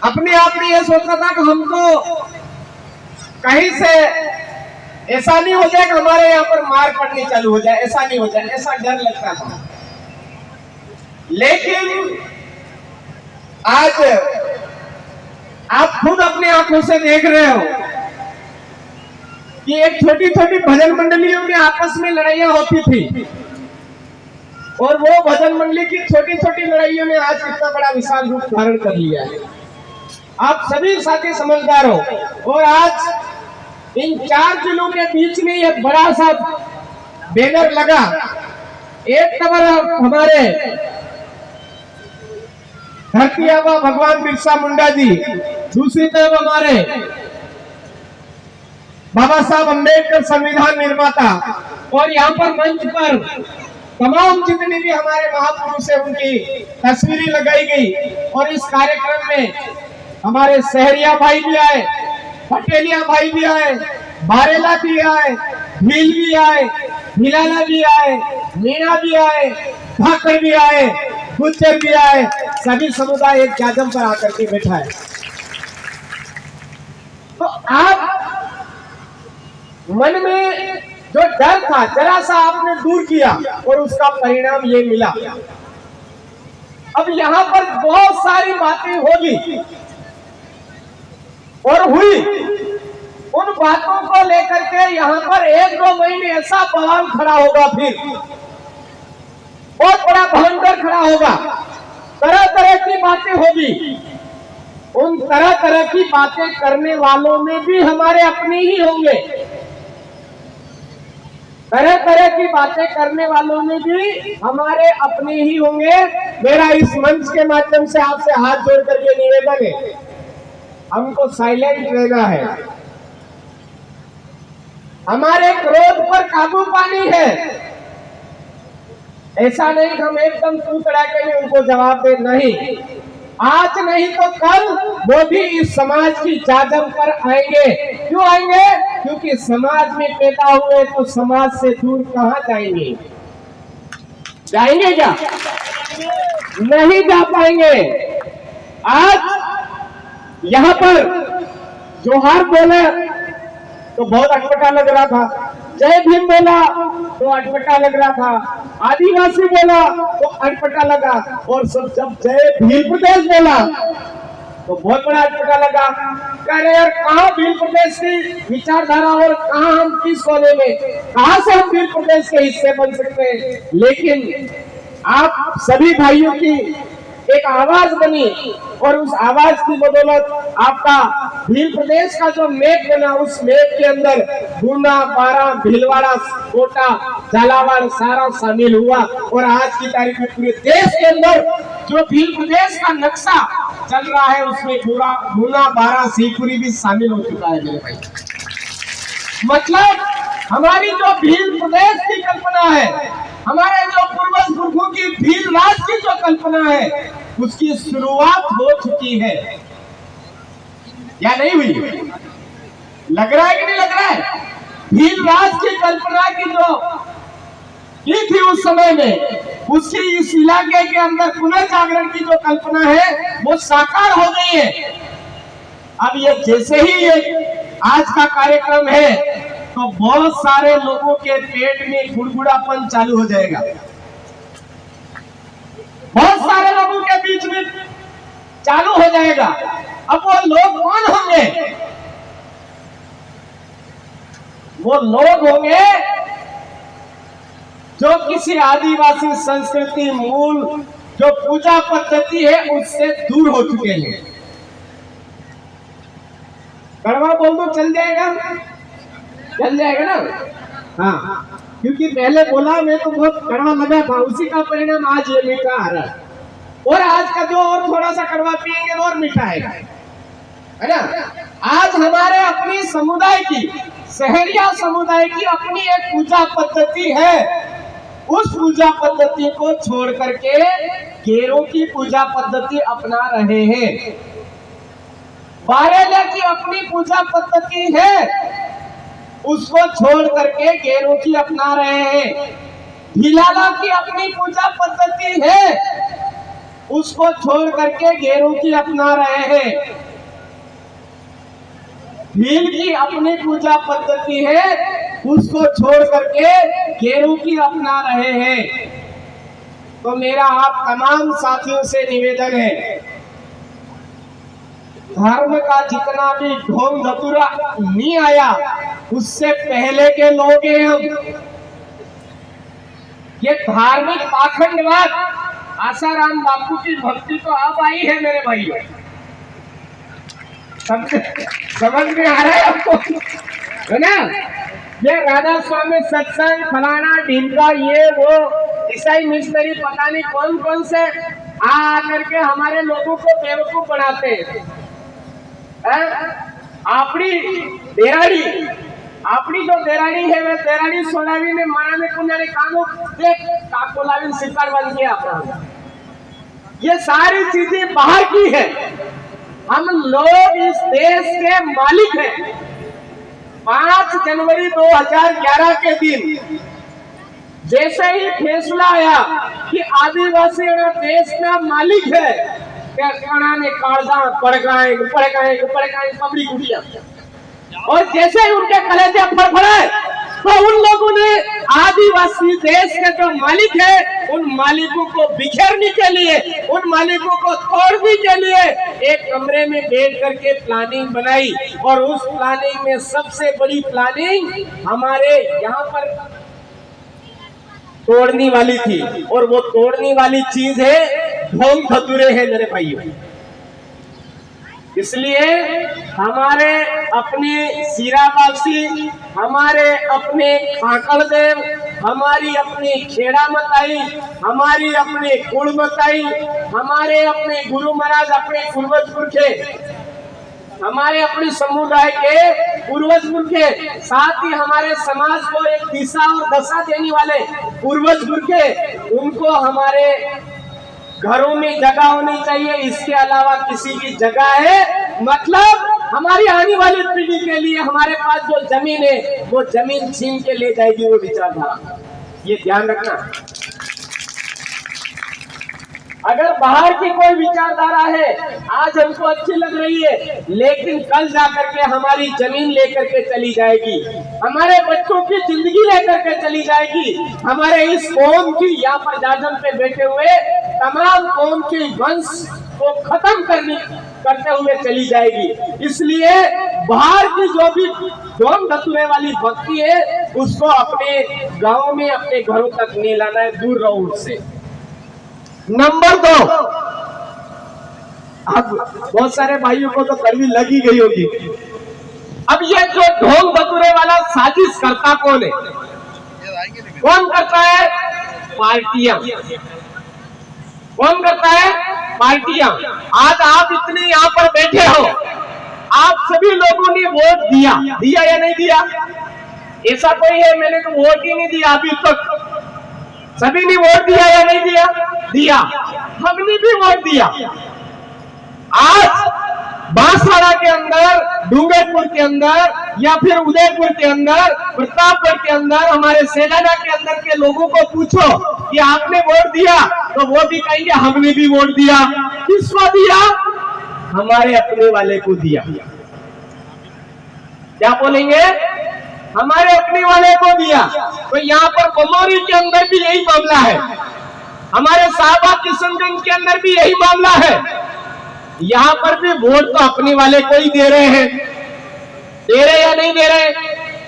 अपने आप में ये सोचता था कि हम तो कहीं से ऐसा नहीं हो जाए कि हमारे यहाँ पर मार पड़नी चालू हो जाए, ऐसा नहीं हो जाए, ऐसा डर लगता था। लेकिन आज आप खुद अपनी आंखों से देख रहे हो कि एक छोटी छोटी भजन मंडलियों में आपस में लड़ाइयां होती थी, और वो भजन मंडली की छोटी छोटी लड़ाइयों ने आज कितना बड़ा विशाल रूप धारण कर लिया है। आप सभी साथी समझदार हो, और आज इन 4 जिलों के बीच में ये बड़ा सा बैनर लगा। एक तरफ हमारे धरती आबा भगवान बिरसा मुंडा जी, दूसरी तरफ हमारे बाबा साहब अम्बेडकर संविधान निर्माता, और यहाँ पर मंच पर तमाम जितने भी हमारे महापुरुष है उनकी तस्वीरें लगाई गई। और इस कार्यक्रम में हमारे सहरिया भाई भी आए, पटेलिया भाई भी आए, बारेला भी आए, भील भी आए, भिलाला भी आए, मीणा भी आए, भाकर भी आए, गुज्जर भी आए। सभी समुदाय एक जाजम पर आकर के बैठा है। तो आप मन में जो डर था जरा सा आपने दूर किया, और उसका परिणाम ये मिला। अब यहाँ पर बहुत सारी बातें होगी और हुई। उन बातों को लेकर के यहाँ पर 1-2 महीने ऐसा बवाल खड़ा होगा, फिर बहुत बड़ा भयंकर खड़ा होगा। तरह तरह की बातें होगी। उन तरह तरह की बातें करने वालों में भी हमारे अपने ही होंगे। तरह तरह की बातें करने वालों में भी हमारे अपने ही होंगे। मेरा इस मंच के माध्यम से आपसे हाथ जोड़ करके निवेदन है, हमको साइलेंट रहना है, हमारे क्रोध पर काबू पानी है। ऐसा नहीं कि हम एकदम तू तड़ाके में उनको जवाब दे, नहीं। आज नहीं तो कल वो भी इस समाज की जाजम पर आएंगे। क्यों आएंगे? क्योंकि समाज में पैदा हुए तो समाज से दूर कहां जाएंगे? जाएंगे क्या? नहीं जा पाएंगे। आज यहां पर जोहार बोले तो बहुत अटपटा लग रहा था, जय भीम बोला तो अटपटा लग रहा था, आदिवासी बोला तो अटपटा लगा, और सब जब जय भील प्रदेश बोला तो बहुत बड़ा अटपटा लगा। कह रहे यार, कहाँ भील प्रदेश की विचारधारा और कहाँ हम किस कोने में, कहाँ से हम भील प्रदेश के हिस्से बन सकते हैं। लेकिन आप सभी भाइयों की एक आवाज बनी, और उस आवाज की बदौलत आपका भील प्रदेश का जो मैप बना, उस मैप के अंदर गुना, बारा, भीलवाड़ा, कोटा, झालावाड़ सारा शामिल हुआ। और आज की तारीख में पूरे देश के अंदर जो भील प्रदेश का नक्शा चल रहा है उसमें पूरा गुना, बारा, शिवपुरी भी शामिल हो चुका है मेरे भाई। मतलब हमारी जो भील प्रदेश की कल्पना है, हमारे जो पूर्वज पुरखों की भील राज की जो कल्पना है, उसकी शुरुआत हो चुकी है या नहीं हुई? लग रहा है कि नहीं लग रहा है? भील राज की कल्पना की जो की थी उस समय में, उसकी इस इलाके के अंदर पुनर्जागरण की जो कल्पना है वो साकार हो गई है। अब ये जैसे ही ये आज का कार्यक्रम है तो बहुत सारे लोगों के पेट में गुड़गुड़ापन चालू हो जाएगा। बहुत सारे लोगों के बीच में चालू हो जाएगा। अब वो लोग कौन होंगे? वो लोग होंगे जो किसी आदिवासी संस्कृति मूल जो पूजा पद्धति है उससे दूर हो चुके हैं। कड़वा बोल दो, चल जाएगा? चल जाएगा ना? हाँ, क्योंकि पहले बोला मैं तो बहुत कड़वा लगा था, उसी का परिणाम आज ये मीठा आ रहा है। और आज का जो और थोड़ा सा कड़वा पिएंगे तो और मीठा आएगा, है ना? आज हमारे अपनी समुदाय की, सहरिया समुदाय की अपनी एक पूजा पद्धति है। उस पूजा पद्धति को छोड़ करके गेरों की पूजा पद्धति अपना रहे हैं। बारेला की अपनी पूजा पद्धति है, उसको छोड़ करके गेरों की अपना रहे हैं। भिलाला की अपनी पूजा पद्धति है, उसको छोड़ करके गेरू की अपना रहे हैं। भील की अपनी पूजा पद्धति है, उसको छोड़ करके गेरू की अपना रहे हैं। तो मेरा आप तमाम साथियों से निवेदन है, धर्म का जितना भी ढोंग धतूरा नहीं आया, उससे पहले के लोग हैं हम। ये धार्मिक पाखंडवाद, आसाराम बापू की भक्ति तो अब आई है मेरे भाइयों, समझ में आ रहा है आपको, है ना? ये राधा स्वामी सत्संग फलाना ढीमका ये वो ईसाई मिशनरी पता नहीं कौन कौन से आ करके हमारे लोगों को बेवकूफ बनाते हैं। अपनी देराड़ी, अपनी जो देराड़ी है वे देराड़ी सोनावी ने माया में कुंडली कानू देख काकोलावी शिकार बन गया अपना। ये सारी चीजें बाहर की है, हम लोग इस देश के मालिक हैं। 5 जनवरी 2011 के दिन जैसे ही फैसला आया कि आदिवासी देश का मालिक है, ने कालजा पड़काए पबड़ी कुटिया, और जैसे ही उनके कलेजे फड़फड़ाए तो उन लोगों ने आदिवासी देश के जो मालिक है उन मालिकों को बिखेरने के लिए, उन मालिकों को तोड़ने के लिए एक कमरे में बैठ करके प्लानिंग बनाई। और उस प्लानिंग में सबसे बड़ी प्लानिंग हमारे यहाँ पर तोड़ने वाली थी, और वो तोड़ने वाली चीज है ढोंग धतूरे हैं मेरे भाइयों। इसलिए हमारे अपने सीरावासी, हमारे अपने काकड़देव, हमारी अपनी खेड़ा मताई, हमारी अपने कुल मताई, हमारे अपने गुरु महाराज, अपने पूर्वज पुरखे, हमारे अपने समुदाय के पूर्वज पुरखे, साथ ही हमारे समाज को एक दिशा और दशा देने वाले पूर्वज पुरखे, उनको हमारे घरों में जगह होनी चाहिए। इसके अलावा किसी की जगह है मतलब हमारी आने वाली पीढ़ी के लिए हमारे पास जो जमीन है वो जमीन छीन के ले जाएगी वो विचारधारा, ये ध्यान रखना। अगर बाहर की कोई विचारधारा है आज हमको अच्छी लग रही है, लेकिन कल जाकर के हमारी जमीन लेकर के चली जाएगी, हमारे बच्चों की जिंदगी लेकर के चली जाएगी, हमारे इस कौम की यहाँ पर जाजम पे बैठे हुए तमाम कौम के वंश को खत्म करते हुए चली जाएगी। इसलिए बाहर की जो भी ढोंग धतूरे वाली भक्ति है उसको अपने गांव में, अपने घरों तक नहीं लाना है, दूर रहो उससे। नंबर 2, अब बहुत सारे भाइयों को तो कड़वी लगी गई होगी। अब ये जो ढोंग धतूरे वाला साजिश करता कौन है? कौन करता है? पार्टियां। कौन करता है? पार्टियां। आज आप इतने यहाँ पर बैठे हो, आप सभी लोगों ने वोट दिया या नहीं दिया? ऐसा कोई है मैंने तो वोट ही नहीं दिया अभी तक? सभी ने वोट दिया या नहीं दिया? दिया। हमने भी वोट दिया। आज बांसवाड़ा के अंदर, डूंगरपुर के अंदर या फिर उदयपुर के अंदर, प्रतापगढ़ के अंदर, हमारे सेलाना के अंदर के लोगों को पूछो कि आपने वोट दिया, तो वो भी कहेंगे हमने भी वोट दिया। किसको दिया? हमारे अपने वाले को दिया। क्या बोलेंगे? हमारे अपने वाले को दिया। तो यहाँ पर बमोरी के अंदर भी यही मामला है, हमारे साहबा किशनगंज के अंदर भी यही मामला है। यहाँ पर भी वोट तो अपने वाले को ही दे रहे हैं, दे रहे या नहीं दे रहे?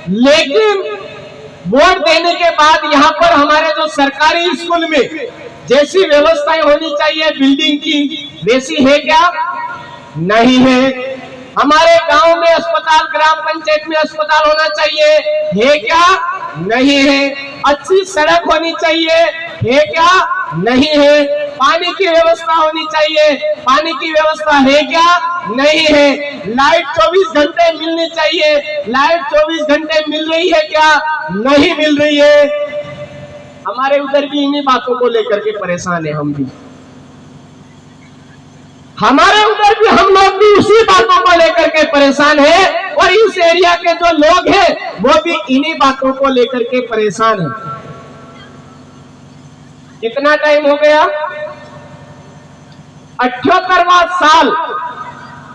लेकिन वोट देने के बाद यहाँ पर हमारे जो सरकारी स्कूल में जैसी व्यवस्थाएं होनी चाहिए बिल्डिंग की, वैसी है क्या? नहीं है। हमारे गांव में अस्पताल, ग्राम पंचायत में अस्पताल होना चाहिए, है क्या? नहीं है। अच्छी सड़क होनी चाहिए, है क्या? नहीं है। पानी की व्यवस्था होनी चाहिए, पानी की व्यवस्था है क्या? नहीं है। लाइट 24 घंटे मिलनी चाहिए, लाइट 24 घंटे मिल रही है क्या? नहीं मिल रही है। हमारे उधर भी इन्हीं बातों को लेकर के परेशान है। हम भी, हमारे उधर भी हम लोग भी उसी बातों को लेकर के परेशान है, और इस एरिया के जो लोग हैं वो भी इन्हीं बातों को लेकर के परेशान है। कितना टाइम हो गया? 78वां साल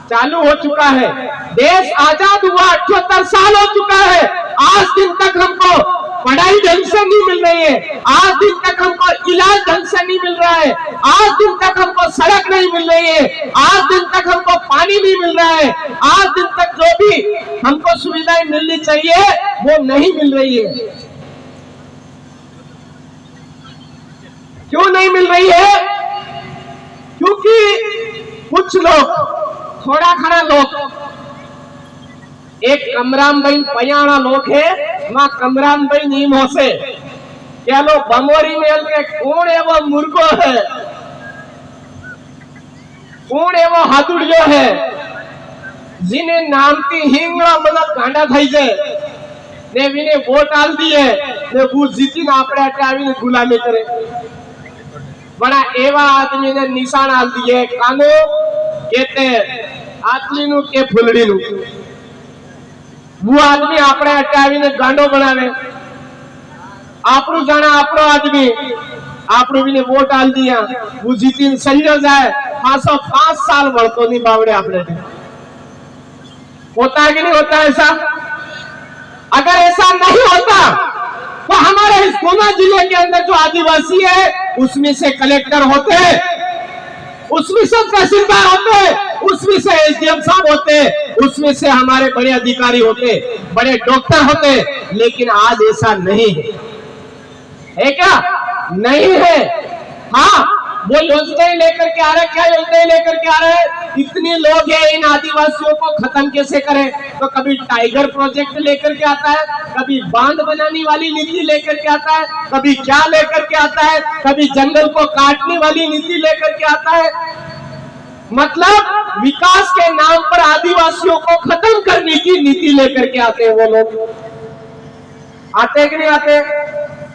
चालू हो चुका है। देश आजाद हुआ 78 साल हो चुका है। आज दिन तक हमको पढ़ाई ढंग से नहीं मिल रही है। आज दिन तक हमको इलाज ढंग से नहीं मिल रहा है। आज दिन तक हमको सड़क नहीं मिल रही है। आज दिन तक हमको पानी नहीं मिल रहा है। आज दिन तक जो भी हमको सुविधाएं मिलनी चाहिए वो नहीं मिल रही है। क्यों नहीं मिल रही है? क्योंकि कुछ लोग, थोड़ा खड़ा लोग, एक कमरामभाई पयाणा लोग है, मां कमरामभाई नीम होसे क्या लो बमोरी मेल के कौन है वो मुर्गो है, कौन है वो हाथुड़ियो है, जिन्हें नामती हिंगड़ा मतलब गांडा થઈ જાય ने विने वोट आल दिए ने वो जीती ना આપણે એટલે આવીને ગુલામી કરે। बड़ा एवा आदमी ने निशान आल दिए कानो कहते आतली नु के फुलड़ी नु, वो आदमी આપણે એટલે આવીને ગાંડો બનાવે। આપણું જાણે આપણો આदमी આપણું વિને वोट आल दिया वो जीतीन सही जाए पासो 5 साल बढ़तो नहीं बावड़े આપણે। होता है कि नहीं होता ऐसा? अगर ऐसा नहीं होता तो हमारे इस गुना जिले के अंदर जो आदिवासी है उसमें से कलेक्टर होते, उसमें से तहसीलदार होते, उसमें से एसडीएम साहब होते, उसमें से हमारे बड़े अधिकारी होते, बड़े डॉक्टर होते। लेकिन आज ऐसा नहीं है क्या? नहीं है। हाँ, वो योजनाएं लेकर के आ रहे। क्या योजनाएं लेकर के आ रहे हैं? इतने लोग हैं, इन आदिवासियों को खत्म कैसे करें? तो कभी टाइगर प्रोजेक्ट लेकर के आता है, कभी बांध बनाने वाली नीति लेकर के आता है, कभी क्या लेकर के आता है, कभी जंगल को काटने वाली नीति लेकर के आता है। मतलब विकास के नाम पर आदिवासियों को खत्म करने की नीति लेकर के आते हैं वो लोग। आते कि नहीं आते?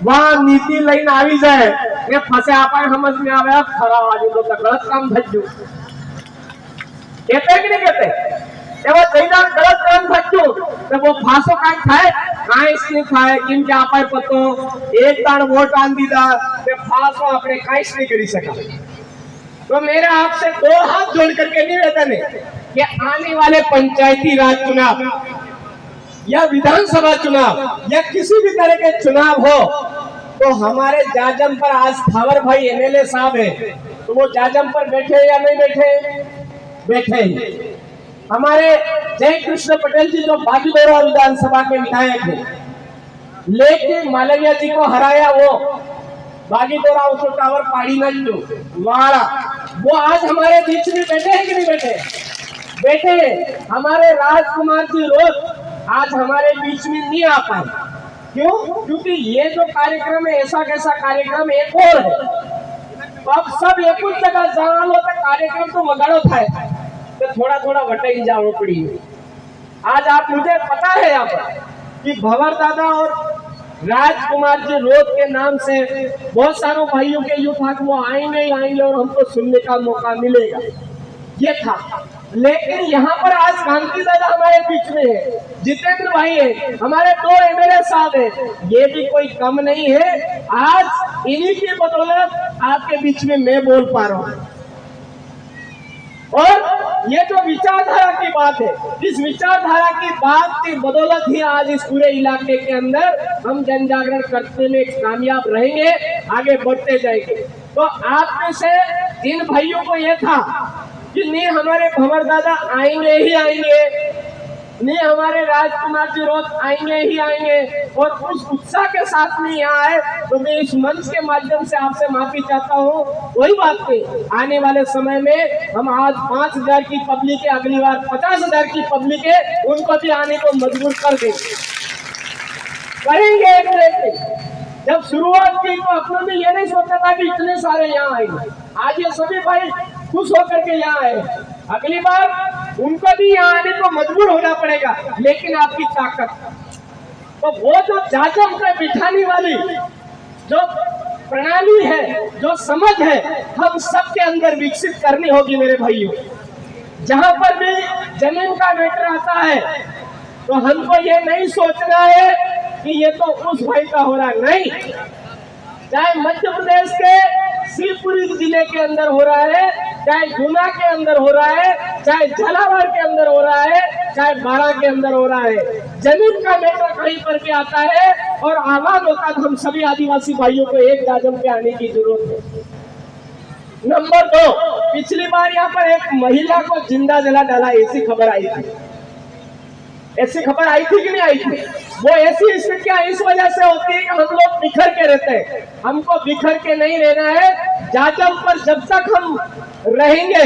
वहां नीति लाइन આવી જાય એ ફસે આપણે સમજ में આવે ખરા વાજી તો ગલત काम થયું कहते कि नहीं कहते? एवं जैदा गलत काम थયું तो वो फांसो काई थाय काईस नहीं थाय केम के आपे पतो एक ताण वोट आन दीदा ते फांसो આપણે काईस नहीं करी सका। तो मेरा आपसे 2 हाथ जोड़ करके निवेदन है कि आने वाले पंचायती राज चुनाव या विधानसभा चुनाव या किसी भी तरह के चुनाव हो तो हमारे जाजम पर आज थावर भाई एमएलए साहब है, तो वो जाजम पर बैठे या नहीं बैठे? बैठे। हमारे जय कृष्ण पटेल जी जो बागीदोरा विधानसभा के विधायक हैं, लेकिन मालविया जी को हराया वो बागीदोरा उसको टावर पाड़ी न जो वाला, वो आज हमारे बीच में बैठे हैं कि नहीं बैठे? बैठे। हमारे राजकुमार जी रोज आज हमारे बीच में नहीं आ पाए। क्यों? क्योंकि ये जो कार्यक्रम है ऐसा कैसा कार्यक्रम एक और है, तो अब सब एक ही जगह जाना लो तो कार्यक्रम तो वगाड़ो था तो थोड़ा थोड़ा वटाई जाओ पड़ी। आज आप मुझे पता है यहाँ पर कि भंवर दादा और राजकुमार जी रोज के नाम से बहुत सारों भाइयों के यूं था कि वो आएंगे और हमको सुनने का मौका मिलेगा, ये था। लेकिन यहाँ पर आज कांति दादा हमारे बीच में है, जितेंद्र भाई है, हमारे 2 एमएलए साहब है, ये भी कोई कम नहीं है। आज इन्हीं की बदौलत आपके बीच में मैं बोल पा रहा हूँ। और ये जो विचारधारा की बात है, इस विचारधारा की बात की बदौलत ही आज इस पूरे इलाके के अंदर हम जन जागरण करने में कामयाब रहेंगे, आगे बढ़ते जाएंगे। तो आप में से जिन भाइयों को ये था कि नहीं हमारे भंवर दादा आएंगे ही आएंगे, नहीं हमारे राजकुमार जी रोज आएंगे ही आएंगे, और उस उत्साह के साथ में यहाँ आए, तो मैं इस मंच के माध्यम से आपसे माफी चाहता हूँ। वही बात नहीं, आने वाले समय में हम आज 5000 की पब्लिक है, अगली बार 50,000 की पब्लिक है, उनको भी आने को मजबूर कर देंगे, करेंगे एक। जब शुरुआत की तो अपने में ये नहीं सोचा था कि इतने सारे यहाँ आएंगे। आज ये सभी भाई खुश होकर के यहाँ आए, अगली बार उनको भी यहाँ आने को मजबूर होना पड़ेगा। लेकिन आपकी ताकत, तो वो जो जाजम पे बिठाने वाली जो प्रणाली है, जो समझ है, हम सबके अंदर विकसित करनी होगी मेरे भाइयों। जहां पर भी जमीन का मैटर आता है तो हमको ये नहीं सोचना है कि ये तो उस भाई का हो रहा, नहीं। चाहे मध्य प्रदेश के शिवपुरी जिले के अंदर हो रहा है, चाहे गुना के अंदर हो रहा है, चाहे झालावाड़ के अंदर हो रहा है, चाहे बाड़ा के अंदर हो रहा है, जमीन का मैटर कहीं पर भी आता है और आवाज होता तो हम सभी आदिवासी भाइयों को एक जाजम पे आने की जरूरत है। नंबर 2, पिछली बार यहाँ पर एक महिला को जिंदा जला डाला, ऐसी खबर आई थी। ऐसी खबर आई थी कि नहीं आई थी? वो ऐसी स्थितियां इस वजह से होती है कि हम लोग बिखर के रहते हैं। हमको बिखर के नहीं रहना है। जाजम पर जब तक हम रहेंगे,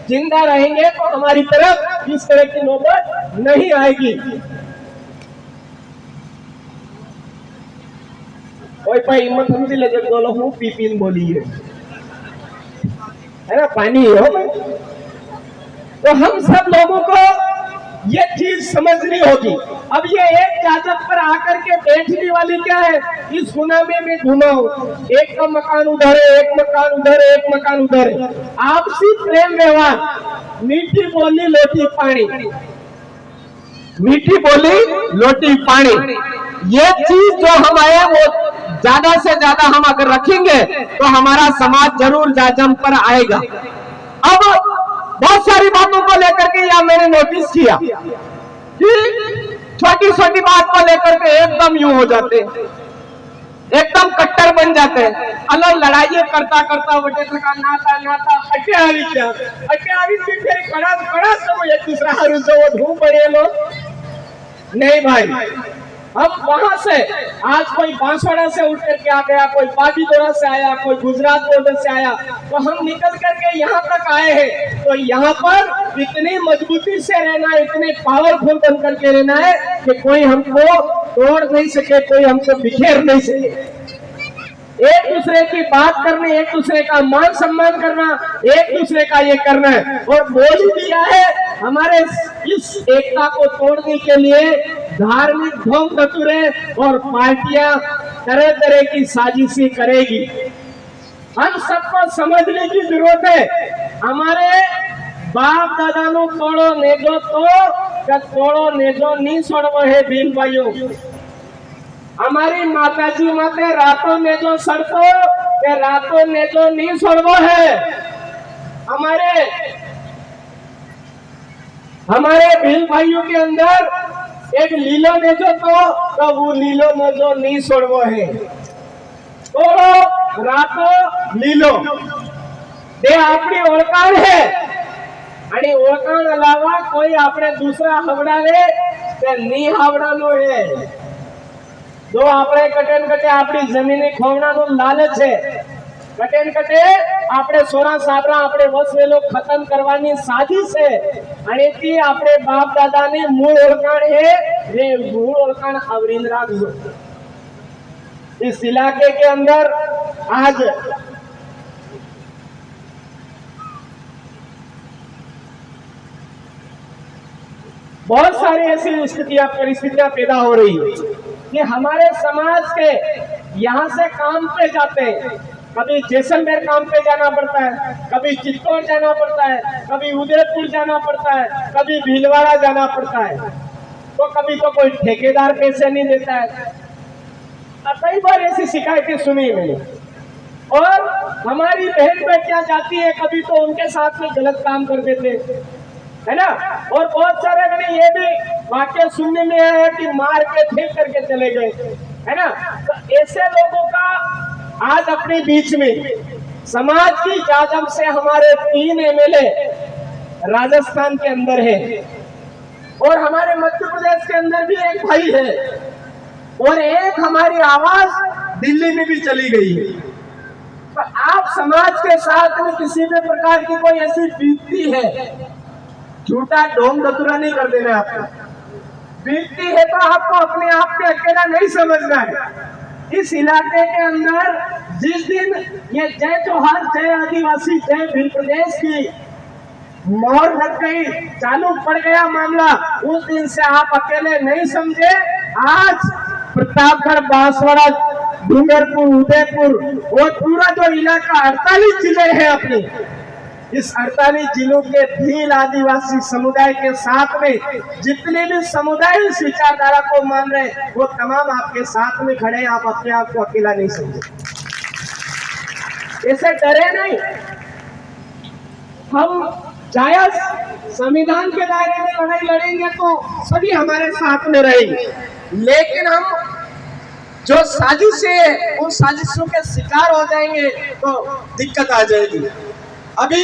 जिंदा रहेंगे, तो हमारी तरफ इस तरह की नौबत नहीं आएगी। कोई भाई हिम्मत समझ ले, जब बोलो हूँ पीपीन बोली है ना, पानी हो। तो हम सब लोगों को ये चीज समझनी होगी। अब ये एक जाजम पर आकर के बैठने वाली क्या है, इस गुना में मैं घुमा हूं, एक का मकान उधर है, एक मकान उधर है, एक मकान उधर है। आपसी प्रेम व्यवहार, मीठी बोली लोटी पानी, मीठी बोली लोटी पानी, ये चीज जो हम आए वो ज्यादा से ज्यादा हम अगर रखेंगे तो हमारा समाज जरूर जाजम पर आएगा। अब बहुत सारी बातों को लेकर के यह मैंने नोटिस किया कि छोटी छोटी बात को लेकर के एकदम यूं हो जाते, एकदम कट्टर बन जाते हैं। अलग लड़ाई करता करता बटे थका नाता नाता अटे आवी क्या अटे आवी फिर खड़ा खड़ा सब एक दूसरा हारू से वो धूम पड़े लोग। नहीं भाई, हम वहां से आज कोई बांसवाड़ा से उठ करके आ गया, कोई पाबीदोरा से आया, कोई गुजरात बॉर्डर से आया, तो हम निकल करके यहाँ तक आए हैं। तो यहाँ पर इतनी मजबूती से रहना है, इतने पावरफुल बन करके रहना है कि कोई हमको तोड़ नहीं सके, कोई हमको बिखेर नहीं सके। एक दूसरे की बात करनी, एक दूसरे का मान सम्मान करना, एक दूसरे का ये करना है। और बोल दिया है हमारे इस एकता को तोड़ने के लिए धार्मिक ढोंग धतुरे और पार्टियां तरह तरह की साजिशें करेगी। हम सबको समझने की जरूरत है। हमारे बाप दादा नो तोड़ो नेजो तो तोड़ो नेजो नहीं छोड़ो है भील भाइयों। हमारी माताजी माते रातों में जो सड़को या रातों में जो नहीं छोड़ो है। हमारे भील भाइयों के अंदर एक लीलो ने तो वो लीलो ने जो नहीं छोड़ो है। तो रातों लीलो दे अपनी ओळखाण है आणि ओळखाण अलावा कोई अपने दूसरा हवड़ावे ते नहीं हवड़ानो है। जो આપણે કટેન કટે આપણી જમીને ખોવવાનો લાલચ છે, કટેન કટે આપણે સોરા સાબરા આપણે વસવેલો ખતમ કરવાની સાजिश છે। અને તી આપણે બાપ દાદાની મૂળ ઓળખાણ है, रे मूळ ओळखाण आवरीन રાખજો। इस इलाके के अंदर आज बहुत सारी ऐसी परिस्थितियां पैदा हो रही है कि हमारे समाज के यहाँ से काम पे जाते हैं। कभी जैसलमेर काम पे जाना पड़ता है, कभी चित्तौड़ जाना पड़ता है, कभी उदयपुर जाना पड़ता है, कभी भीलवाड़ा जाना पड़ता है। तो कभी तो कोई ठेकेदार पैसे नहीं देता है। कई बार ऐसी शिकायतें सुनी मैंने। और हमारी बहन बेटियां जाती है, कभी तो उनके साथ में गलत काम कर देते है ना। और बहुत सारे मैंने ये भी वाक्य सुनने में आया कि मार के फेंक करके चले गए है ना। तो ऐसे लोगों का आज अपने बीच में समाज की जाजम से हमारे 3 एमएलए राजस्थान के अंदर है और हमारे मध्य प्रदेश के अंदर भी एक भाई है और एक हमारी आवाज दिल्ली में भी चली गई है। तो आप समाज के साथ में किसी भी प्रकार की कोई ऐसी बीतती है, झूठा ढोंग धतुरा नहीं कर देना। आपको बीतती है तो आपको अपने आप पे अकेला नहीं समझना है। इस इलाके के अंदर जिस दिन ये जय जोहार जय आदिवासी जय भील प्रदेश की मोहर लग गई, चालू पड़ गया मामला, उस दिन से आप अकेले नहीं समझे। आज प्रतापगढ़, बांसवाड़ा, डूंगरपुर, उदयपुर और पूरा जो इलाका 48 जिले हैं अपने, इस 48 जिलों के भील आदिवासी समुदाय के साथ में जितने भी समुदाय इस विचारधारा को मान रहे वो तमाम आपके साथ में खड़े। आप अपने आप को अकेला नहीं समझे, ऐसे डरे नहीं। हम जायज संविधान के दायरे में लड़ाई लड़ेंगे तो सभी हमारे साथ में रहेंगे, लेकिन हम जो साजिश है उन साजिशों के शिकार हो जाएंगे तो दिक्कत आ जाएगी। अभी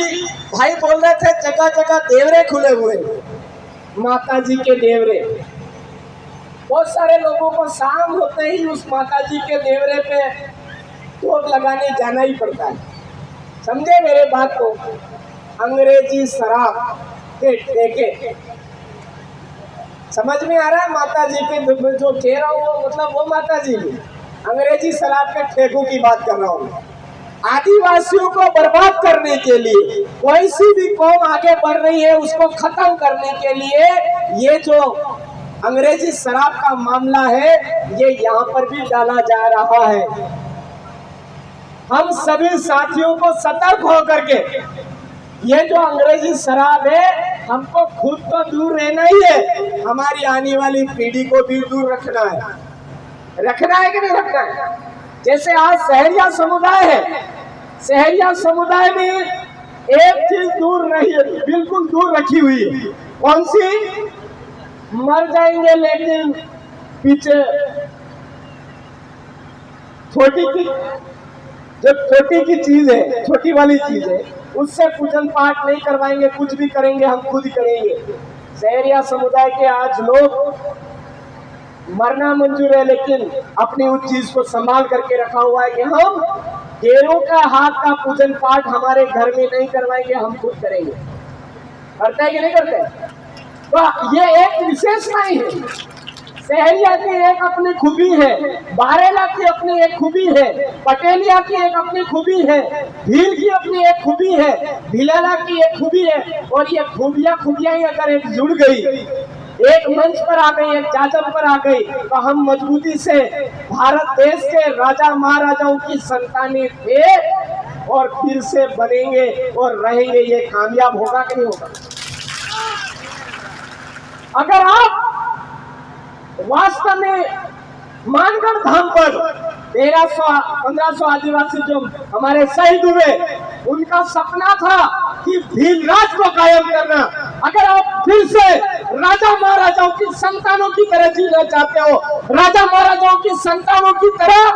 भाई बोल रहे थे जगह जगह देवरे खुले हुए, माता जी के देवरे। बहुत सारे लोगों को शाम होते ही उस माता जी के देवरे पे टोक लगाने जाना ही पड़ता है। समझे मेरे बात को? अंग्रेजी शराब के ठेके, समझ में आ रहा है? माता जी के जो कह रहा हूँ वो मतलब वो माता जी की अंग्रेजी शराब के ठेकों की बात कर रहा हूँ। आदिवासियों को बर्बाद करने के लिए, कोई सी भी कौम आगे बढ़ रही है उसको खत्म करने के लिए ये जो अंग्रेजी शराब का मामला है ये यहाँ पर भी डाला जा रहा है। हम सभी साथियों को सतर्क होकर के ये जो अंग्रेजी शराब है हमको खुद तो दूर रहना ही है, हमारी आने वाली पीढ़ी को भी दूर रखना है। रखना है कि नहीं रखना है? जैसे आज सहरिया समुदाय है, सहरिया समुदाय में एक चीज दूर नहीं है, बिल्कुल दूर रखी हुई है। कौन सी? मर जाएंगे लेकिन पीछे छोटी की जो छोटी की चीज है, छोटी वाली चीज है, उससे पूजन पाठ नहीं करवाएंगे, कुछ भी करेंगे हम खुद ही करेंगे। सहरिया समुदाय के आज लोग मरना मंजूर है लेकिन अपनी उस चीज को संभाल करके रखा हुआ है कि हम डेरों का हाथ का पूजन पाठ हमारे घर में नहीं करवाएंगे, हम खुद करेंगे। करते हैं कि नहीं करते? तो ये एक विशेषता ही है। सहरिया की एक अपनी खूबी है, बारेला की अपनी एक खूबी है, पटेलिया की एक अपनी खूबी है, भील की अपनी एक खूबी है, भिलाला की एक खूबी है। और ये खूबियां ही अगर एक जुड़ गई, एक मंच पर आ गई, एक जाजम पर आ गई, तो हम मजबूती से भारत देश के राजा महाराजाओं की संतानें थे और फिर से बनेंगे और रहेंगे। ये कामयाब होगा कि नहीं होगा? अगर आप वास्तव में मानगढ़ धाम पर 1300-1500 आदिवासी जो हमारे शहीद हुए, उनका सपना था कि भील राज को कायम करना। अगर आप फिर से राजा महाराजाओं की संतानों की तरह जीना चाहते हो, राजा महाराजाओं की संतानों की तरह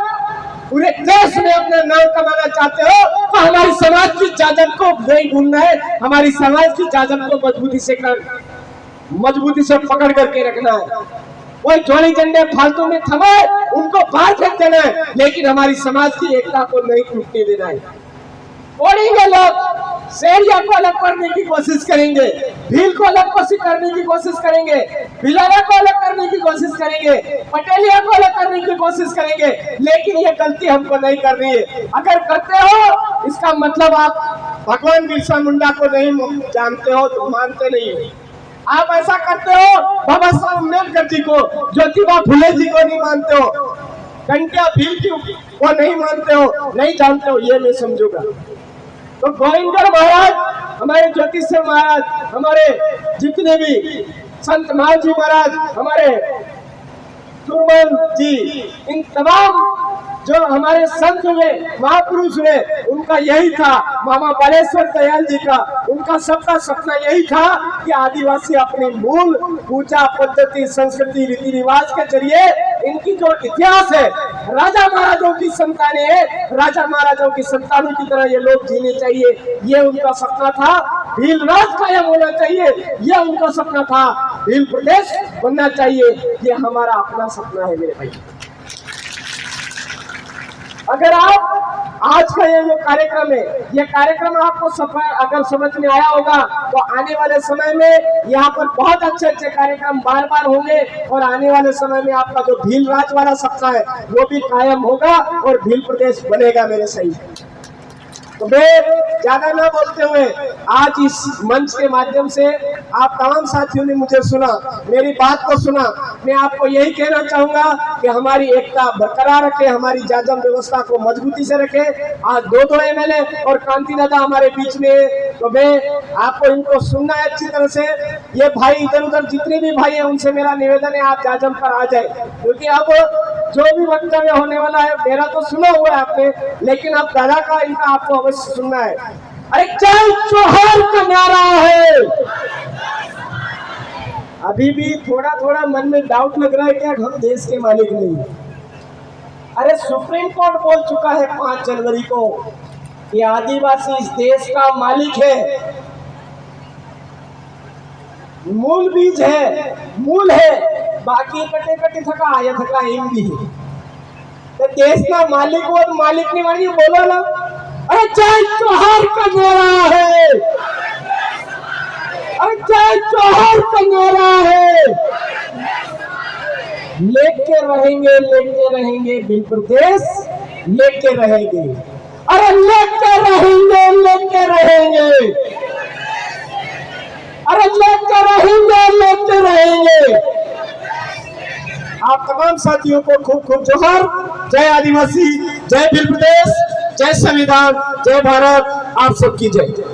पूरे देश में अपना नाम कमाना चाहते हो, तो हमारी समाज की जाजम को नहीं भूलना है, हमारी समाज की जाजम को मजबूती से पकड़ करके रखना है। कोई जोड़ी झंडे फालतू में थमाए उनको बाहर फेंक देना है, लेकिन हमारी समाज की एकता को नहीं टूटने देना है। तोड़ेंगे लोग, सहरिया को अलग करने की कोशिश करेंगे, भील को अलग करने की कोशिश करेंगे, भिलाला को अलग करने की कोशिश करेंगे, पटेलिया को अलग करने की कोशिश करेंगे, लेकिन ये गलती हमको नहीं करनी है। अगर करते हो इसका मतलब आप भगवान बिरसा मुंडा को नहीं जानते हो, तो मानते नहीं हो। आप ऐसा करते हो बाबा साहब अम्बेडकर जी को, ज्योतिबा फुले जी को नहीं मानते हो, घंटिया भील जी को नहीं मानते हो, नहीं जानते हो, ये मैं समझूंगा। तो गोविंदगढ़ महाराज, हमारे ज्योतिष महाराज, हमारे जितने भी संत महाराज जी महाराज, हमारे सुमन जी, इन तमाम जो हमारे संत हुए, महापुरुष हुए, उनका यही था, मामा बालेश्वर दयाल जी का, उनका सबका सपना यही था कि आदिवासी अपने मूल पूजा पद्धति, संस्कृति, रीति रिवाज के जरिए इनकी जो इतिहास है, राजा महाराजों की संतानें है, राजा महाराजों की संतानों की तरह ये लोग जीने चाहिए, ये उनका सपना था। भील राज कायम होना चाहिए, ये उनका सपना था। भील प्रदेश बनना चाहिए, ये हमारा अपना सपना है मेरे भाई। अगर आप आज का ये जो कार्यक्रम है, ये कार्यक्रम आपको अगर समझ में आया होगा तो आने वाले समय में यहाँ पर बहुत अच्छे कार्यक्रम बार बार होंगे और आने वाले समय में आपका जो भील राज वाला सपना है वो भी कायम होगा और भील प्रदेश बनेगा मेरे सही। तो मैं ज्यादा ना बोलते हुए आज इस मंच के माध्यम से आप तमाम साथियों ने मुझे सुना, मेरी बात को सुना, मैं आपको यही कहना चाहूंगा कि हमारी एकता बरकरार रखे, हमारी जाजम व्यवस्था को मजबूती से रखे। आज दो एमएलए और कांति दादा हमारे बीच में, तो मैं आपको इनको सुनना है अच्छी तरह से। ये भाई इधर उधर जितने भी भाई है उनसे मेरा निवेदन है आप जाजम पर आ जाए, क्योंकि अब जो भी वक्तव्य होने वाला है मेरा तो सुना हुआ है आपने, लेकिन अब दादा का इनका आपको अवश्य सुनना है। अरे जय जोहार का नारा है। अभी भी थोड़ा थोड़ा मन में डाउट लग रहा है कि हम देश के मालिक नहीं। अरे सुप्रीम कोर्ट बोल चुका है 5 जनवरी को कि आदिवासी इस देश का मालिक है, मूल बीज है, मूल है, बाकी कटे कटे थका आया थका एम भी है। तो देश का मालिक हो तो मालिक नहीं मानी बोलो ना। अरे जय जोहार का नारा है। अरे जय जोहार का नारा है। लेके रहेंगे बिल प्रदेश लेके रहेंगे। अरे लेके रहेंगे। अरे लेके रहेंगे। आप तमाम साथियों को खूब खूब जोहार। जय आदिवासी, जय भील प्रदेश, जय संविधान, जय भारत, आप सबकी जय।